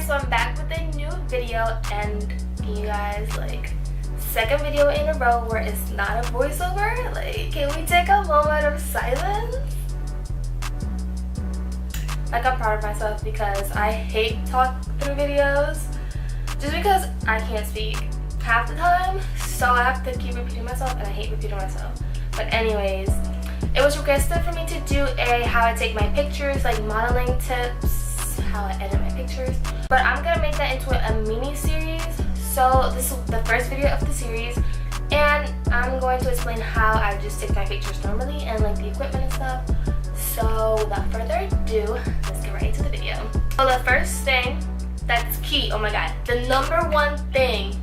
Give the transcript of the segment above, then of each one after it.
guys, so I'm back with a new video, and you guys, like, second video in a row where it's not a voiceover. Like, can we take a moment of silence? Like, I'm proud of myself because I hate talk through videos just because I can't speak half the time, so I have to keep repeating myself, and I hate repeating myself. But anyways, it was requested for me to do a how I take my pictures, like modeling tips, how I edit my pictures. But I'm gonna make that into a mini series. So this is the first video of the series, and I'm going to explain how I just take my pictures normally and like the equipment and stuff. So without further ado, let's get right into the video. So the first thing that's key, oh my god, the number one thing,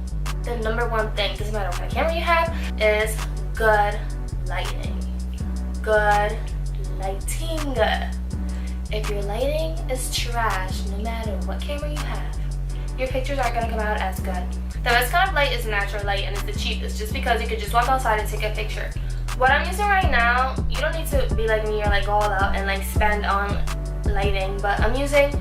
doesn't matter what kind of camera you have, is good lighting. Good lighting. If your lighting is trash, no matter what camera you have, your pictures aren't gonna come out as good. The best kind of light is natural light, and it's the cheapest, just because you could just walk outside and take a picture. What I'm using right now, you don't need to be like me or like go all out and like spend on lighting, but I'm using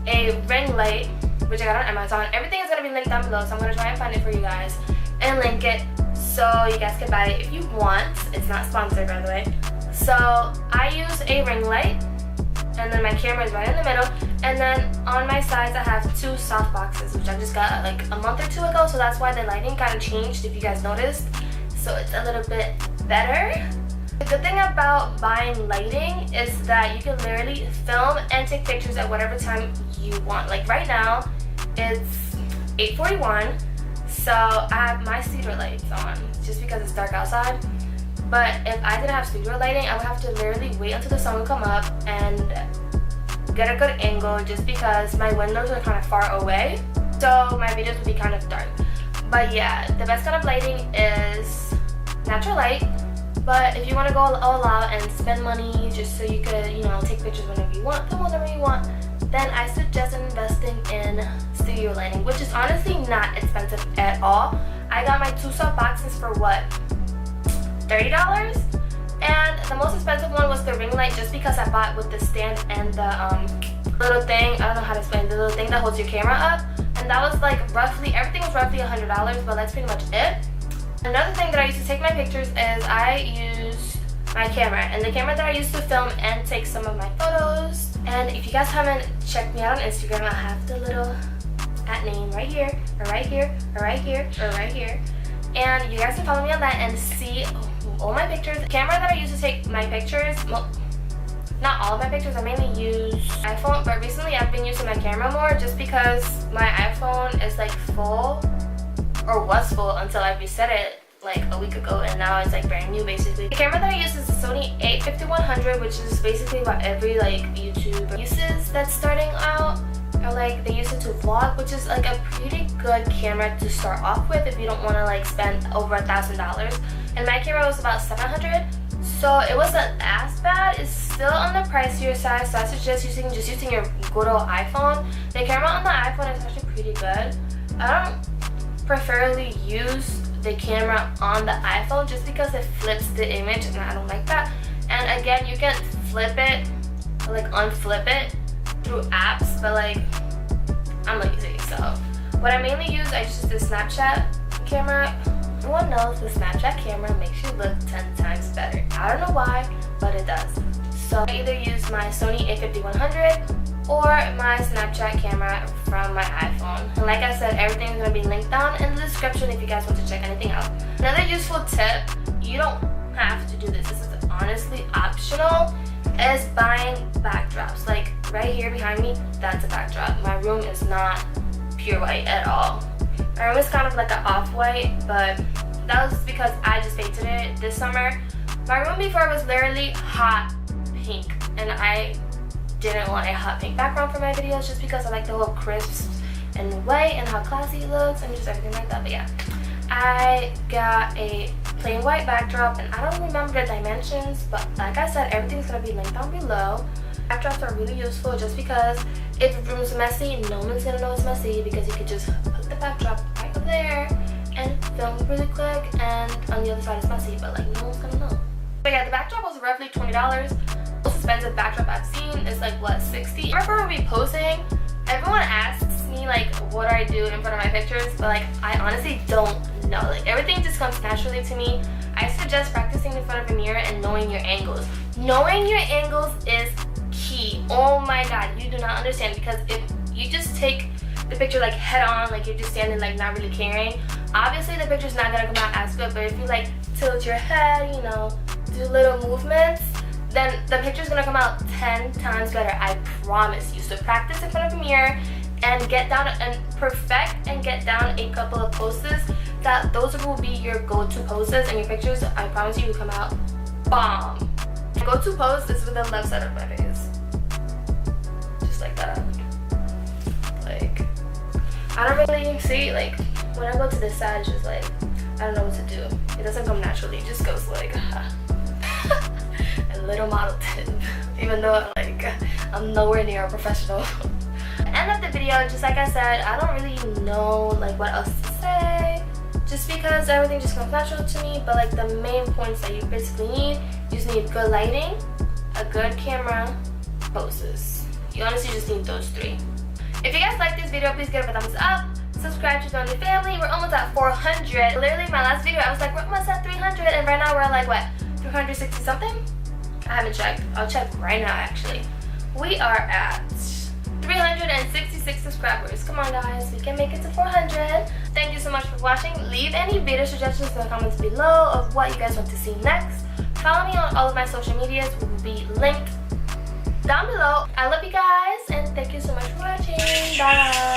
a ring light, which I got on Amazon. Everything is gonna be linked down below, so I'm gonna try and find it for you guys and link it so you guys can buy it if you want. It's not sponsored, by the way. So I use a ring light, and then my camera is right in the middle, and then on my sides I have two soft boxes, which I just got like a month or two ago, so that's why the lighting kind of changed, if you guys noticed. So it's a little bit better. The good thing about buying lighting is that you can literally film and take pictures at whatever time you want. Like right now it's 8:41, so I have my studio lights on just because it's dark outside. But if I didn't have studio lighting, I would have to literally wait until the sun would come up and get a good angle, just because my windows are kind of far away, so my videos would be kind of dark. But yeah, the best kind of lighting is natural light. But if you want to go all out and spend money just so you could, you know, take pictures whenever you want, film whenever you want, then I suggest investing in studio lighting, which is honestly not expensive at all. I got my two soft boxes for what, $30? And the most expensive one was the ring light, just because I bought with the stand and the little thing, I don't know how to explain, the little thing that holds your camera up, and that was like roughly, everything was roughly $100, but that's pretty much it. Another thing that I use to take my pictures is I use my camera, and the camera that I use to film and take some of my photos. And if you guys haven't checked me out on Instagram, I have the little @ name right here, or right here, or right here, or right here. And you guys can follow me on that and see all my pictures. The camera that I use to take my pictures, well, not all of my pictures, I mainly use iPhone, but recently I've been using my camera more just because my iPhone is like full, or was full until I reset it like a week ago, and now it's like brand new basically. The camera that I use is the Sony a5100, which is basically what every like YouTuber uses that's starting out, or like they use it to vlog, which is like a pretty good camera to start off with if you don't want to like spend over $1,000. And my camera was about $700, so it wasn't as bad. It's still on the pricier side, so I suggest using your good old iPhone. The camera on the iPhone is actually pretty good. I don't preferably use the camera on the iPhone just because it flips the image, and I don't like that. And again, you can flip it, or like unflip it through apps, but like I'm lazy, so what I mainly use, I use the Snapchat camera. Everyone knows the Snapchat camera makes you look 10 times better. I don't know why, but it does. So I either use my Sony a5100 or my Snapchat camera from my iPhone. And like I said, everything is going to be linked down in the description if you guys want to check anything out. Another useful tip, you don't have to do this, this is honestly optional, is buying backdrops. Like right here behind me, that's a backdrop. My room is not pure white at all. My room is kind of like an off-white, but that was because I just painted it this summer. My room before was literally hot pink, and I didn't want a hot pink background for my videos just because I like the whole crisp and white and how classy it looks and just everything like that. But yeah, I got a plain white backdrop, and I don't remember the dimensions, but like I said, everything's gonna be linked down below. Backdrops are really useful just because if the room's messy, no one's gonna know it's messy, because you could just put the backdrop right up there and film really quick, and on the other side it's messy, but like no one's gonna know. But yeah, the backdrop was roughly $20. The most expensive backdrop I've seen is like what, $60. Whenever we be posing, everyone asks me like, what I do in front of my pictures, but like I honestly don't know. Like everything just comes naturally to me. I suggest practicing in front of a mirror and knowing your angles. Knowing your angles is key. Oh my god, you do not understand, because if you just take the picture like head on, like you're just standing like not really caring, obviously the picture's not gonna come out as good. But if you like tilt your head, you know, do little movements, then the picture's gonna come out 10 times better, I promise you. So practice in front of a mirror and get down and perfect and get down a couple of poses that those will be your go-to poses, and your pictures, I promise you, will come out bomb. Go-to pose is with the left side of my face, just like that. Like I don't really see, like when I go to this side, it's just like I don't know what to do. It doesn't come naturally. It just goes like a little model tip, even though like I'm nowhere near a professional. End of the video, just like I said, I don't really know like what else to say, just because everything just comes natural to me. But like the main points that you basically need, you just need good lighting, a good camera, poses. You honestly just need those 3. If you guys like this video, please give it a thumbs up, subscribe to join the family. We're almost at 400. Literally my last video I was like, we're almost at 300, and right now we're at like what, 360 something? I haven't checked. I'll check right now actually. We are at 366 subscribers. Come on guys, we can make it to 400. Thank you so much for watching. Leave any video suggestions in the comments below of what you guys want to see next. Follow me on all of my social medias, will be linked down below. I love you guys and thank you so much for watching. Bye.